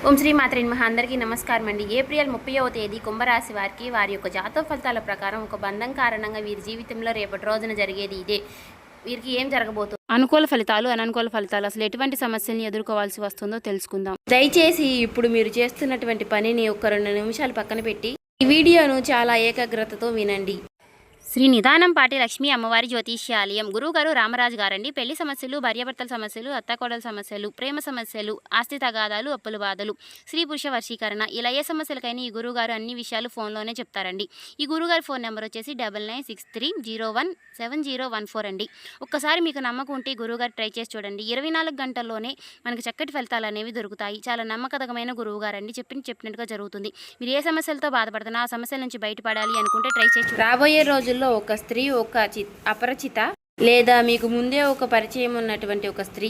ఓం శ్రీ మాత్రే నమః. అందరికీ నమస్కారం అండి. ఏప్రిల్ 30వ తేదీ కుంభరాశి వారికి వారి యొక్క జాతక ఫలితాల ప్రకారం ఒక బంధం కారణంగా వీరి జీవితంలో రేపటి రోజున జరిగేది ఇదే. వీరికి ఏం జరగబోతుంది, అనుకూల ఫలితాలు అననుకూల ఫలితాలు, అసలు ఎటువంటి సమస్యల్ని ఎదుర్కోవాల్సి వస్తుందో తెలుసుకుందాం. దయచేసి ఇప్పుడు మీరు చేస్తున్నటువంటి పనిని ఒక 2 నిమిషాలు పక్కన పెట్టి ఈ వీడియోను చాలా ఏకాగ్రతతో వినండి. శ్రీ నిదానం పాటి లక్ష్మీ అమ్మవారి జ్యోతిష్యాలయం. గురువుగారు రామరాజు గారండి. పెళ్లి సమస్యలు, భార్యాభర్తల సమస్యలు, అత్తాకోడల సమస్యలు, ప్రేమ సమస్యలు, ఆస్తి తగాదాలు, అప్పుల బాధలు, స్త్రీ పురుష వర్షీకరణ, ఇలా ఏ సమస్యలకైనా ఈ గురువుగారు అన్ని విషయాలు ఫోన్లోనే చెప్తారండి. ఈ గురువుగారి ఫోన్ నెంబర్ వచ్చేసి 9963017014 అండి. ఒక్కసారి మీకు నమ్మకం ఉంటే గురువుగారు ట్రై చేసి చూడండి. 24 గంటల్లోనే మనకు చక్కటి ఫలితాలు అనేవి దొరుకుతాయి. చాలా నమ్మకదగమైన గురువుగారు అండి. చెప్పినట్టుగా జరుగుతుంది. మీరు ఏ సమస్యలతో బాధపడుతున్నా ఆ సమస్యల నుంచి బయటపడాలి అనుకుంటే ట్రై చేసి రాబోయే రోజుల్లో ఒక స్త్రీ ఒక అపరిచిత లేదా మీకు ముందే ఒక పరిచయం ఉన్నటువంటి ఒక స్త్రీ,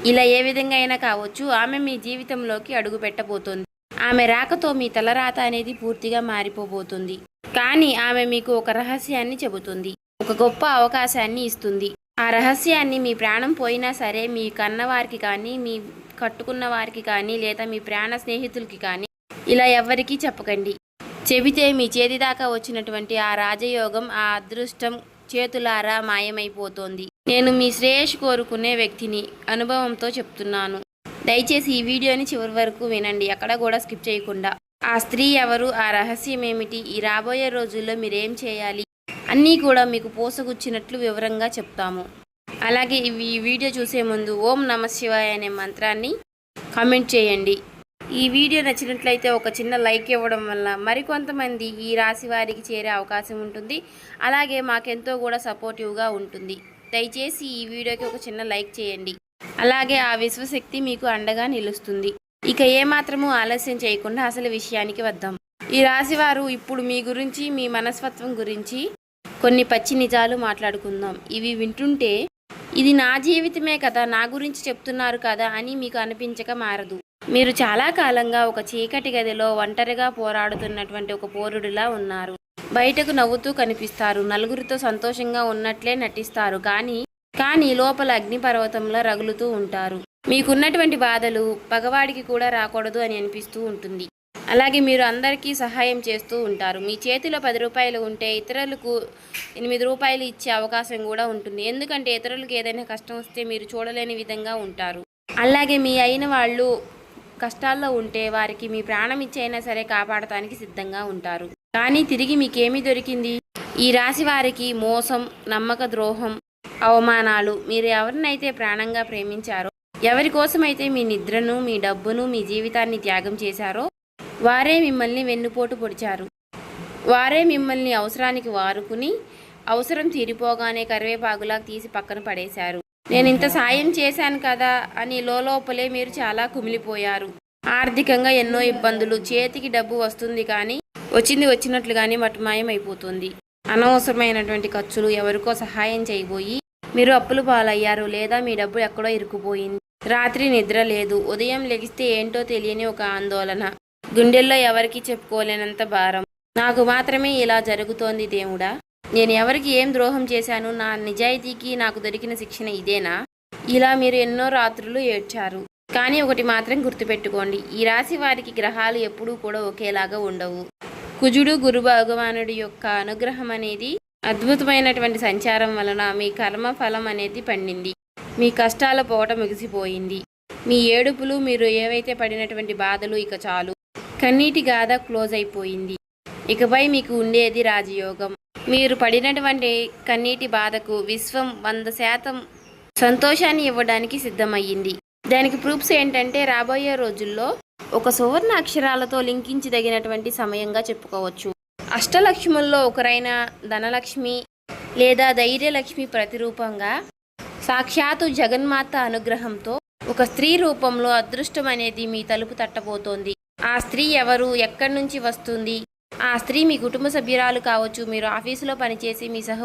ఇలా ఏ విధంగా అయినా కావచ్చు, ఆమె మీ జీవితంలోకి అడుగు పెట్టబోతోంది. ఆమె రాకతో మీ తలరాత అనేది పూర్తిగా మారిపోబోతుంది. కానీ ఆమె మీకు ఒక రహస్యాన్ని చెబుతుంది, ఒక గొప్ప అవకాశాన్ని ఇస్తుంది. ఆ రహస్యాన్ని మీ ప్రాణం పోయినా సరే మీ కన్నవారికి కానీ, మీ కట్టుకున్న వారికి కానీ, లేదా మీ ప్రాణ స్నేహితులకి కానీ ఇలా ఎవ్వరికీ చెప్పకండి. చెబితే మీ చేతి దాకా వచ్చినటువంటి ఆ రాజయోగం, ఆ అదృష్టం చేతులారా మాయమైపోతోంది. నేను మీ శ్రేయస్సు కోరుకునే వ్యక్తిని, అనుభవంతో చెప్తున్నాను. దయచేసి ఈ వీడియోని చివరి వరకు వినండి, ఎక్కడ కూడా స్కిప్ చేయకుండా. ఆ స్త్రీ ఎవరు, ఆ రహస్యం ఏమిటి, ఈ రాబోయే రోజుల్లో మీరేం చేయాలి అన్నీ కూడా మీకు పూసగుచ్చినట్లు వివరంగా చెప్తాము. అలాగే ఈ వీడియో చూసే ముందు ఓం నమః శివాయ అనే మంత్రాన్ని కామెంట్ చేయండి. ఈ వీడియో నచ్చినట్లయితే ఒక చిన్న లైక్ ఇవ్వడం వల్ల మరికొంతమంది ఈ రాశి వారికి చేరే అవకాశం ఉంటుంది. అలాగే మాకెంతో కూడా సపోర్టివ్గా ఉంటుంది. దయచేసి ఈ వీడియోకి ఒక చిన్న లైక్ చేయండి. అలాగే ఆ విశ్వశక్తి మీకు అండగా నిలుస్తుంది. ఇక ఏమాత్రము ఆలస్యం చేయకుండా అసలు విషయానికి వద్దాం. ఈ రాశివారు ఇప్పుడు మీ గురించి, మీ మనస్తత్వం గురించి కొన్ని పచ్చి నిజాలు మాట్లాడుకుందాం. ఇవి వింటుంటే ఇది నా జీవితమే కదా, నా గురించి చెప్తున్నారు కదా అని మీకు అనిపించక మారదు. మీరు చాలా కాలంగా ఒక చీకటి గదిలో ఒంటరిగా పోరాడుతున్నటువంటి ఒక పోరుడిలా ఉన్నారు. బయటకు నవ్వుతూ కనిపిస్తారు, నలుగురితో సంతోషంగా ఉన్నట్లే నటిస్తారు, కానీ లోపల అగ్నిపర్వతంలో రగులుతూ ఉంటారు. మీకున్నటువంటి బాధలు పగవాడికి కూడా రాకూడదు అని అనిపిస్తూ ఉంటుంది. అలాగే మీరు అందరికీ సహాయం చేస్తూ ఉంటారు. మీ చేతిలో 10 రూపాయలు ఉంటే ఇతరులకు 8 రూపాయలు ఇచ్చే అవకాశం కూడా ఉంటుంది. ఎందుకంటే ఇతరులకు ఏదైనా కష్టం వస్తే మీరు చూడలేని విధంగా ఉంటారు. అలాగే మీ అయిన వాళ్ళు కష్టాల్లో ఉంటే వారికి మీ ప్రాణం ఇచ్చైనా సరే కాపాడటానికి సిద్ధంగా ఉంటారు. కానీ తిరిగి మీకేమీ దొరికింది? ఈ రాశి వారికి మోసం, నమ్మక ద్రోహం, అవమానాలు. మీరు ఎవరినైతే ప్రాణంగా ప్రేమించారో, ఎవరి కోసమైతే మీ నిద్రను, మీ డబ్బును, మీ జీవితాన్ని త్యాగం చేశారో వారే మిమ్మల్ని వెన్నుపోటు పొడిచారు. వారే మిమ్మల్ని అవసరానికి వారుకుని అవసరం తీరిపోగానే కరివేపాకులా తీసి పక్కన పడేశారు. నేను ఇంత సాయం చేశాను కదా అని లోపలే మీరు చాలా కుమిలిపోయారు. ఆర్థికంగా ఎన్నో ఇబ్బందులు. చేతికి డబ్బు వస్తుంది కానీ వచ్చినట్లుగానే మటుమాయం అయిపోతుంది. అనవసరమైనటువంటి ఖర్చులు, ఎవరికో సహాయం చేయబోయి మీరు అప్పులు పాలయ్యారు, లేదా మీ డబ్బు ఎక్కడో ఇరుక్కుపోయింది. రాత్రి నిద్ర లేదు, ఉదయం లెగిస్తే ఏంటో తెలియని ఒక ఆందోళన, గుండెల్లో ఎవరికి చెప్పుకోలేనంత భారం. నాకు మాత్రమే ఇలా జరుగుతోంది దేవుడా, నేను ఎవరికి ఏం ద్రోహం చేశాను, నా నిజాయితీకి నాకు దొరికిన శిక్షణ ఇదేనా? ఇలా మీరు ఎన్నో రాత్రులు ఏడ్చారు. కానీ ఒకటి మాత్రం గుర్తుపెట్టుకోండి, ఈ రాశి వారికి గ్రహాలు ఎప్పుడూ కూడా ఒకేలాగా ఉండవు. కుజుడు గురు భగవానుడి యొక్క అనుగ్రహం అనేది, అద్భుతమైనటువంటి సంచారం వలన మీ కర్మ ఫలం అనేది పండింది. మీ కష్టాల పోట ముగిసిపోయింది. మీ ఏడుపులు, మీరు ఏవైతే పడినటువంటి బాధలు ఇక చాలు. కన్నీటి గాథ క్లోజ్ అయిపోయింది. ఇకపై మీకు ఉండేది రాజయోగం. మీరు పడినటువంటి కన్నీటి బాధకు విశ్వం 100% సంతోషాన్ని ఇవ్వడానికి సిద్ధమయ్యింది. దానికి ప్రూఫ్స్ ఏంటంటే రాబోయే రోజుల్లో ఒక సువర్ణ అక్షరాలతో లింకించదగినటువంటి సమయంగా చెప్పుకోవచ్చు. అష్టలక్ష్ముల్లో ఒకరైన ధనలక్ష్మి లేదా ధైర్యలక్ష్మి ప్రతిరూపంగా సాక్షాత్తు జగన్మాత అనుగ్రహంతో ఒక స్త్రీ రూపంలో అదృష్టం అనేది మీ తలుపు తట్టబోతోంది. ఆ స్త్రీ ఎవరు, ఎక్కడి నుంచి వస్తుంది? ఆ స్త్రీ మీ కుటుంబ సభ్యురాలు కావచ్చు, మీరు ఆఫీసులో పనిచేసి మీ సహ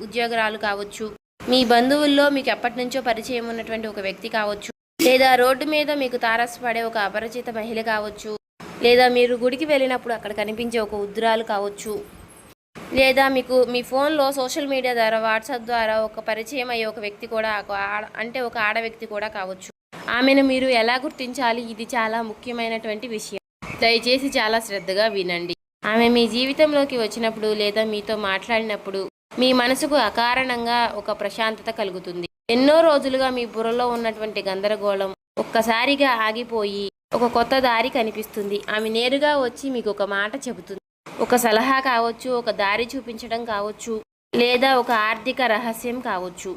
ఉద్యోగురాలు కావచ్చు, మీ బంధువుల్లో మీకు ఎప్పటి నుంచో పరిచయం ఉన్నటువంటి ఒక వ్యక్తి కావచ్చు, లేదా రోడ్డు మీద మీకు తారసపడే ఒక అపరిచిత మహిళ కావచ్చు, లేదా మీరు గుడికి వెళ్ళినప్పుడు అక్కడ కనిపించే ఒక ఉద్రాలు కావచ్చు, లేదా మీకు మీ ఫోన్లో సోషల్ మీడియా ద్వారా, వాట్సాప్ ద్వారా ఒక పరిచయం అయ్యే ఒక వ్యక్తి కూడా, అంటే ఒక ఆడ వ్యక్తి కూడా కావచ్చు. ఆమెను మీరు ఎలా గుర్తించాలి? ఇది చాలా ముఖ్యమైనటువంటి విషయం. దయచేసి చాలా శ్రద్ధగా వినండి. ఆమె మీ జీవితంలోకి వచ్చినప్పుడు లేదా మీతో మాట్లాడినప్పుడు మీ మనసుకు అకారణంగా ఒక ప్రశాంతత కలుగుతుంది. ఎన్నో రోజులుగా మీ బుర్రలో ఉన్నటువంటి గందరగోళం ఒక్కసారిగా ఆగిపోయి ఒక కొత్త దారి కనిపిస్తుంది. ఆమె నేరుగా వచ్చి మీకు ఒక మాట చెబుతుంది. ఒక సలహా కావచ్చు, ఒక దారి చూపించడం కావచ్చు, లేదా ఒక ఆర్థిక రహస్యం కావచ్చు.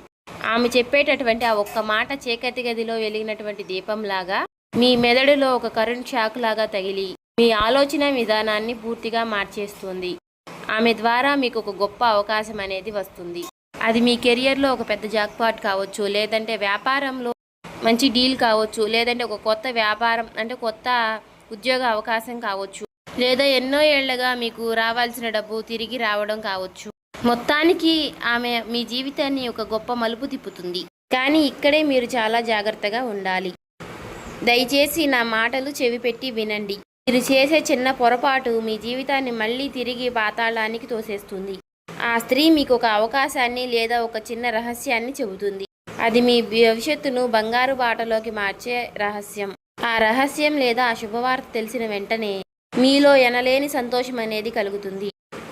ఆమె చెప్పేటటువంటి ఆ ఒక్క మాట చీకటి గదిలో వెలిగినటువంటి దీపంలాగా మీ మెదడులో ఒక కరెంట్ షాక్ లాగా తగిలి మీ ఆలోచన విధానాన్ని పూర్తిగా మార్చేస్తుంది. ఆమె ద్వారా మీకు ఒక గొప్ప అవకాశం అనేది వస్తుంది. అది మీ కెరియర్లో ఒక పెద్ద జాక్పాట్ కావచ్చు, లేదంటే వ్యాపారంలో మంచి డీల్ కావచ్చు, లేదంటే ఒక కొత్త వ్యాపారం అంటే కొత్త ఉద్యోగ అవకాశం కావచ్చు, లేదా ఎన్నో ఏళ్లుగా మీకు రావాల్సిన డబ్బు తిరిగి రావడం కావచ్చు. మొత్తానికి ఆమె మీ జీవితాన్ని ఒక గొప్ప మలుపు తిప్పుతుంది. కానీ ఇక్కడే మీరు చాలా జాగ్రత్తగా ఉండాలి. దయచేసి నా మాటలు చెవిపెట్టి వినండి. మీరు చేసే చిన్న పొరపాటు మీ జీవితాన్ని మళ్ళీ తిరిగి పాతాళానికి తోసేస్తుంది. ఆ స్త్రీ మీకు ఒక అవకాశాన్ని లేదా ఒక చిన్న రహస్యాన్ని చెబుతుంది. అది మీ భవిష్యత్తును బంగారు బాటలోకి మార్చే రహస్యం. ఆ రహస్యం లేదా ఆ శుభవార్త తెలిసిన వెంటనే మీలో ఎనలేని సంతోషం అనేది కలుగుతుంది.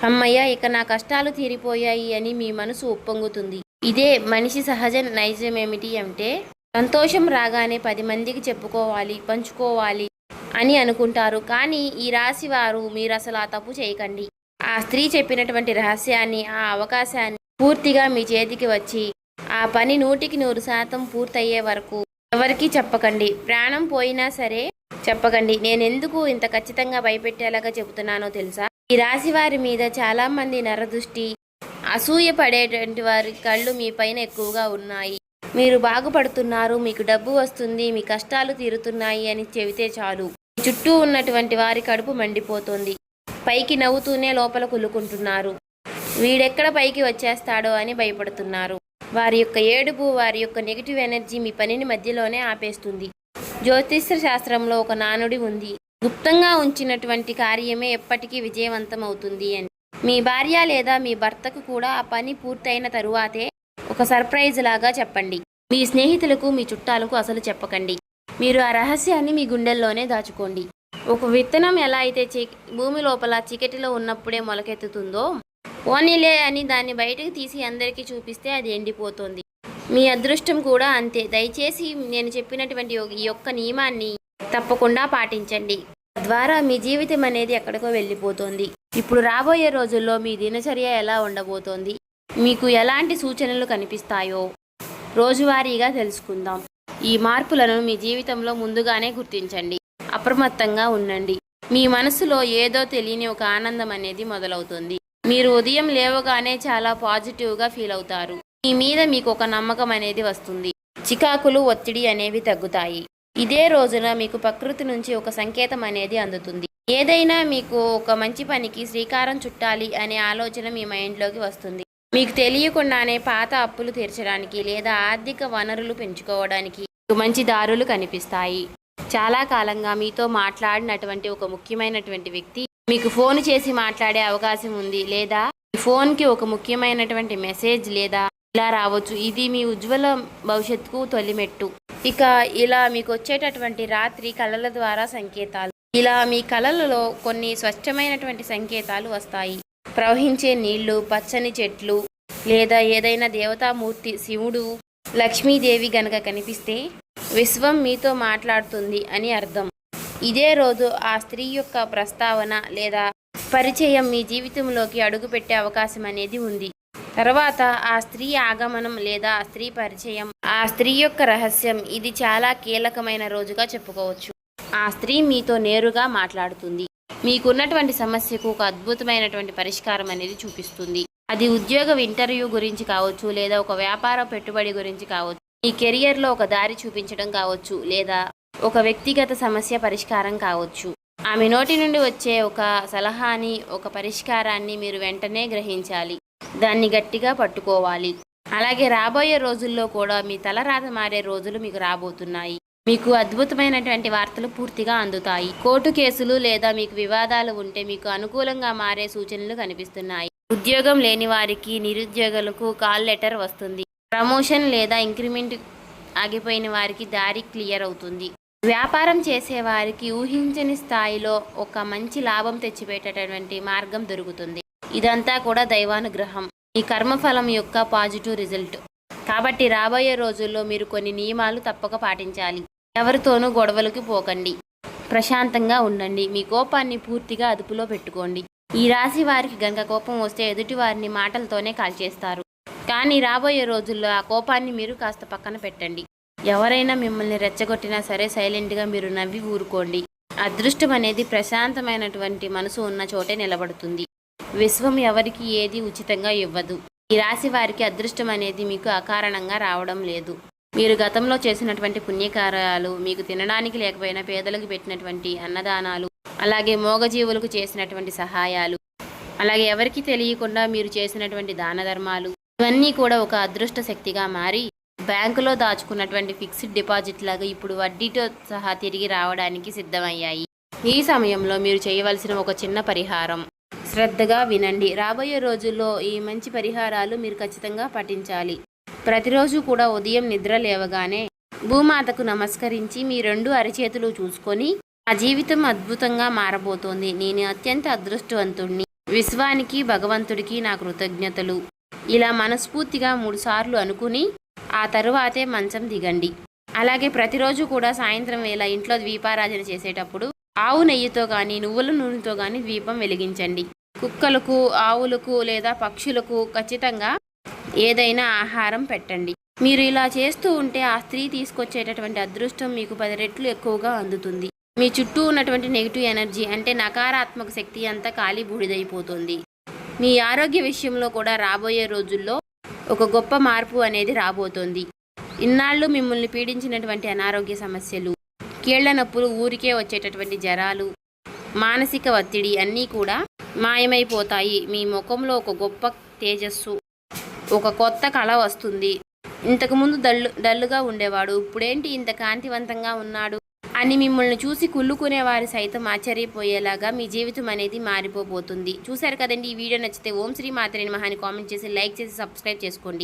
అమ్మయ్య, ఇక నా కష్టాలు తీరిపోయాయి అని మీ మనసు ఉప్పొంగుతుంది. ఇదే మనిషి సహజ నైజమేమిటి అంటే సంతోషం రాగానే 10 మందికి చెప్పుకోవాలి, పంచుకోవాలి అని అనుకుంటారు. కానీ ఈ రాశి వారు మీరు అసలు ఆ తప్పు చేయకండి. ఆ స్త్రీ చెప్పినటువంటి రహస్యాన్ని, ఆ అవకాశాన్ని పూర్తిగా మీ చేతికి వచ్చి ఆ పని 100% పూర్తయ్యే వరకు ఎవరికీ చెప్పకండి. ప్రాణం పోయినా సరే చెప్పకండి. నేనెందుకు ఇంత ఖచ్చితంగా భయపెట్టేలాగా చెబుతున్నానో తెలుసా? ఈ రాశి వారి మీద చాలా మంది నరదృష్టి, అసూయ పడేటువంటి వారి కళ్ళు మీ పైన ఎక్కువగా ఉన్నాయి. మీరు బాగుపడుతున్నారు, మీకు డబ్బు వస్తుంది, మీ కష్టాలు తీరుతున్నాయి అని చెబితే చాలు చుట్టూ ఉన్నటువంటి వారి కడుపు మండిపోతుంది. పైకి నవ్వుతూనే లోపల కులుకుంటున్నారు. వీడెక్కడ పైకి వచ్చేస్తాడో అని భయపడుతున్నారు. వారి యొక్క ఏడుపు, వారి యొక్క నెగిటివ్ ఎనర్జీ మీ పనిని మధ్యలోనే ఆపేస్తుంది. జ్యోతిష్య శాస్త్రంలో ఒక నానుడి ఉంది, గుప్తంగా ఉంచినటువంటి కార్యమే ఎప్పటికీ విజయవంతం అవుతుంది అని. మీ భార్య లేదా మీ భర్తకు కూడా ఆ పని పూర్తయిన తరువాతే ఒక సర్ప్రైజ్ లాగా చెప్పండి. మీ స్నేహితులకు, మీ చుట్టాలకు అసలు చెప్పకండి. మీరు ఆ రహస్యాన్ని మీ గుండెల్లోనే దాచుకోండి. ఒక విత్తనం ఎలా అయితే భూమి లోపల చీకటిలో ఉన్నప్పుడే మొలకెత్తుతుందో, పోనీలే అని దాన్ని బయటకు తీసి అందరికీ చూపిస్తే అది ఎండిపోతుంది. మీ అదృష్టం కూడా అంతే. దయచేసి నేను చెప్పినటువంటి ఈ యొక్క నియమాన్ని తప్పకుండా పాటించండి. తద్వారా మీ జీవితం అనేది ఎక్కడికో వెళ్ళిపోతుంది. ఇప్పుడు రాబోయే రోజుల్లో మీ దినచర్య ఎలా ఉండబోతోంది, మీకు ఎలాంటి సూచనలు కనిపిస్తాయో రోజువారీగా తెలుసుకుందాం. ఈ మార్పులను మీ జీవితంలో ముందుగానే గుర్తించండి. అప్రమత్తంగా ఉండండి. మీ మనసులో ఏదో తెలియని ఒక ఆనందం అనేది మొదలవుతుంది. మీరు ఉదయం లేవగానే చాలా పాజిటివ్గా ఫీల్ అవుతారు. మీ మీద మీకు ఒక నమ్మకం అనేది వస్తుంది. చికాకులు, ఒత్తిడి అనేవి తగ్గుతాయి. ఇదే రోజున మీకు ప్రకృతి నుంచి ఒక సంకేతం అనేది అందుతుంది. ఏదైనా మీకు ఒక మంచి పనికి శ్రీకారం చుట్టాలి అనే ఆలోచన మీ మైండ్లోకి వస్తుంది. మీకు తెలియకుండానే పాత అప్పులు తీర్చడానికి లేదా ఆర్థిక వనరులు పెంచుకోవడానికి మంచి దారులు కనిపిస్తాయి. చాలా కాలంగా మీతో మాట్లాడినటువంటి ఒక ముఖ్యమైనటువంటి వ్యక్తి మీకు ఫోన్ చేసి మాట్లాడే అవకాశం ఉంది, లేదా ఫోన్కి ఒక ముఖ్యమైనటువంటి మెసేజ్ లేదా ఇలా రావచ్చు. ఇది మీ ఉజ్వల భవిష్యత్తుకు తొలిమెట్టు. ఇక ఇలా మీకు వచ్చేటటువంటి రాత్రి కళల ద్వారా సంకేతాలు. ఇలా మీ కళలలో కొన్ని స్పష్టమైనటువంటి సంకేతాలు వస్తాయి. ప్రవహించే నీళ్లు, పచ్చని చెట్లు, లేదా ఏదైనా దేవతామూర్తి, శివుడు, లక్ష్మీదేవి గనక కనిపిస్తే విశ్వం మీతో మాట్లాడుతుంది అని అర్థం. ఇదే రోజు ఆ స్త్రీ యొక్క ప్రస్తావన లేదా పరిచయం మీ జీవితంలోకి అడుగుపెట్టే అవకాశం అనేది ఉంది. తర్వాత ఆ స్త్రీ ఆగమనం లేదా ఆ స్త్రీ పరిచయం, ఆ స్త్రీ యొక్క రహస్యం, ఇది చాలా కీలకమైన రోజుగా చెప్పుకోవచ్చు. ఆ స్త్రీ మీతో నేరుగా మాట్లాడుతుంది. మీకున్నటువంటి సమస్యకు ఒక అద్భుతమైనటువంటి పరిష్కారం అనేది చూపిస్తుంది. అది ఉద్యోగ ఇంటర్వ్యూ గురించి కావచ్చు, లేదా ఒక వ్యాపార పెట్టుబడి గురించి కావచ్చు, మీ కెరియర్లో ఒక దారి చూపించడం కావచ్చు, లేదా ఒక వ్యక్తిగత సమస్య పరిష్కారం కావచ్చు. ఆమె నోటి నుండి వచ్చే ఒక సలహాని, ఒక పరిష్కారాన్ని మీరు వెంటనే గ్రహించాలి. దాన్ని గట్టిగా పట్టుకోవాలి. అలాగే రాబోయే రోజుల్లో కూడా మీ తలరాత మారే రోజులు మీకు రాబోతున్నాయి. మీకు అద్భుతమైనటువంటి వార్తలు పూర్తిగా అందుతాయి. కోర్టు కేసులు లేదా మీకు వివాదాలు ఉంటే మీకు అనుకూలంగా మారే సూచనలు కనిపిస్తున్నాయి. ఉద్యోగం లేని వారికి, నిరుద్యోగులకు కాల్ లెటర్ వస్తుంది. ప్రమోషన్ లేదా ఇంక్రిమెంట్ ఆగిపోయిన వారికి దారి క్లియర్ అవుతుంది. వ్యాపారం చేసేవారికి ఊహించని స్థాయిలో ఒక మంచి లాభం తెచ్చిపెట్టేటటువంటి మార్గం దొరుకుతుంది. ఇదంతా కూడా దైవానుగ్రహం, ఈ కర్మఫలం యొక్క పాజిటివ్ రిజల్ట్. కాబట్టి రాబోయే రోజుల్లో మీరు కొన్ని నియమాలు తప్పక పాటించాలి. ఎవరితోనూ గొడవలకి పోకండి, ప్రశాంతంగా ఉండండి, మీ కోపాన్ని పూర్తిగా అదుపులో పెట్టుకోండి. ఈ రాశి వారికి గనక కోపం వస్తే ఎదుటి వారిని మాటలతోనే కాల్చేస్తారు. కానీ రాబోయే రోజుల్లో ఆ కోపాన్ని మీరు కాస్త పక్కన పెట్టండి. ఎవరైనా మిమ్మల్ని రెచ్చగొట్టినా సరే సైలెంట్గా మీరు నవ్వి ఊరుకోండి. అదృష్టం అనేది ప్రశాంతమైనటువంటి మనసు ఉన్న చోటే నిలబడుతుంది. విశ్వం ఎవరికి ఏది ఉచితంగా ఇవ్వదు. ఈ రాశి వారికి అదృష్టం అనేది మీకు అకారణంగా రావడం లేదు. మీరు గతంలో చేసినటువంటి పుణ్యకార్యాలు, మీకు తినడానికి లేకపోయినా పేదలకు పెట్టినటువంటి అన్నదానాలు, అలాగే మూగజీవులకు చేసినటువంటి సహాయాలు, అలాగే ఎవరికి తెలియకుండా మీరు చేసినటువంటి దాన ధర్మాలు, ఇవన్నీ కూడా ఒక అదృష్ట శక్తిగా మారి బ్యాంకులో దాచుకున్నటువంటి ఫిక్స్డ్ డిపాజిట్ లాగా ఇప్పుడు వడ్డీతో సహా తిరిగి రావడానికి సిద్ధమయ్యాయి. ఈ సమయంలో మీరు చేయవలసిన ఒక చిన్న పరిహారం, శ్రద్ధగా వినండి. రాబోయే రోజుల్లో ఈ మంచి పరిహారాలు మీరు ఖచ్చితంగా పాటించాలి. ప్రతిరోజు కూడా ఉదయం నిద్ర లేవగానే భూమాతకు నమస్కరించి మీ 2 అరచేతులు చూసుకొని, ఆ జీవితం అద్భుతంగా మారబోతోంది, నేను అత్యంత అదృష్టవంతుడిని, విశ్వానికి భగవంతుడికి నా కృతజ్ఞతలు, ఇలా మనస్ఫూర్తిగా 3 సార్లు అనుకుని ఆ తరువాతే మంచం దిగండి. అలాగే ప్రతిరోజు కూడా సాయంత్రం వేళ ఇంట్లో దీపారాధన చేసేటప్పుడు ఆవు నెయ్యితో కానీ నువ్వుల నూనెతో కానీ దీపం వెలిగించండి. కుక్కలకు, ఆవులకు లేదా పక్షులకు ఖచ్చితంగా ఏదైనా ఆహారం పెట్టండి. మీరు ఇలా చేస్తూ ఉంటే ఆ స్త్రీ తీసుకొచ్చేటటువంటి అదృష్టం మీకు 10 రెట్లు ఎక్కువగా అందుతుంది. మీ చుట్టూ ఉన్నటువంటి నెగిటివ్ ఎనర్జీ అంటే నకారాత్మక శక్తి అంతా ఖాళీ బూడిదైపోతుంది. మీ ఆరోగ్య విషయంలో కూడా రాబోయే రోజుల్లో ఒక గొప్ప మార్పు అనేది రాబోతోంది. ఇన్నాళ్ళు మిమ్మల్ని పీడించినటువంటి అనారోగ్య సమస్యలు, కీళ్ల నొప్పులు, ఊరికే వచ్చేటటువంటి జ్వరాలు, మానసిక ఒత్తిడి అన్నీ కూడా మాయమైపోతాయి. మీ ముఖంలో ఒక గొప్ప తేజస్సు, ఒక కొత్త కళ వస్తుంది. ఇంతకుముందు డల్లుగా ఉండేవాడు, ఇప్పుడేంటి ఇంత కాంతివంతంగా ఉన్నాడు అని మిమ్మల్ని చూసి కుళ్ళుకునే వారు సైతం ఆశ్చర్యపోయేలాగా మీ జీవితం అనేది మారిపోబోతుంది. చూశారు కదండి, ఈ వీడియో నచ్చితే ఓం శ్రీ మాత్రే నమః అని కామెంట్ చేసి, లైక్ చేసి, సబ్స్క్రైబ్ చేసుకోండి.